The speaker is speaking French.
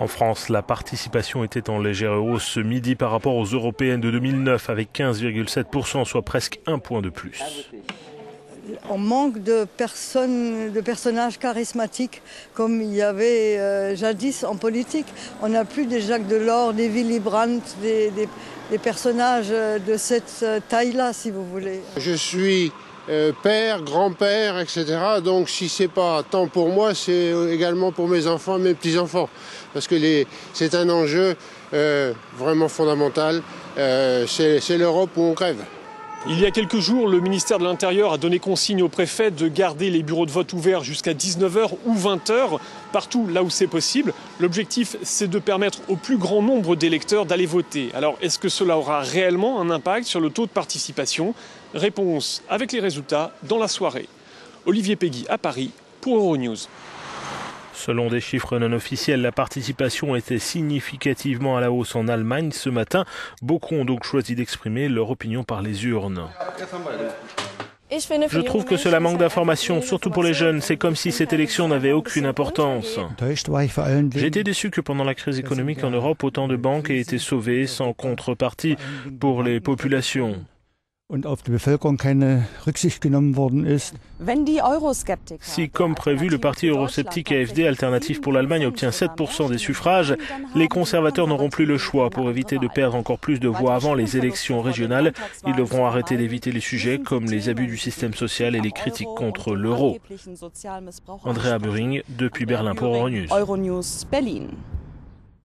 En France, la participation était en légère hausse ce midi par rapport aux européennes de 2009 avec 15,7%, soit presque un point de plus. On manque de personnages charismatiques comme il y avait jadis en politique. On n'a plus des Jacques Delors, des Willy Brandt, des personnages de cette taille-là, si vous voulez. Je suis père, grand-père, etc. Donc si c'est pas tant pour moi, c'est également pour mes enfants, mes petits-enfants. Parce que c'est un enjeu vraiment fondamental. C'est l'Europe où on crève. Il y a quelques jours, le ministère de l'Intérieur a donné consigne au préfet de garder les bureaux de vote ouverts jusqu'à 19h ou 20h, partout là où c'est possible. L'objectif, c'est de permettre au plus grand nombre d'électeurs d'aller voter. Alors, est-ce que cela aura réellement un impact sur le taux de participation? Réponse avec les résultats dans la soirée. Olivier Peggy à Paris pour Euronews. Selon des chiffres non officiels, la participation était significativement à la hausse en Allemagne ce matin. Beaucoup ont donc choisi d'exprimer leur opinion par les urnes. Je trouve que cela manque d'informations, surtout pour les jeunes. C'est comme si cette élection n'avait aucune importance. J'ai été déçu que pendant la crise économique en Europe, autant de banques aient été sauvées sans contrepartie pour les populations. Si, comme prévu, le parti eurosceptique AfD, Alternative pour l'Allemagne, obtient 7% des suffrages, les conservateurs n'auront plus le choix. Pour éviter de perdre encore plus de voix avant les élections régionales, ils devront arrêter d'éviter les sujets comme les abus du système social et les critiques contre l'euro. Andrea Buring, depuis Berlin pour Euronews.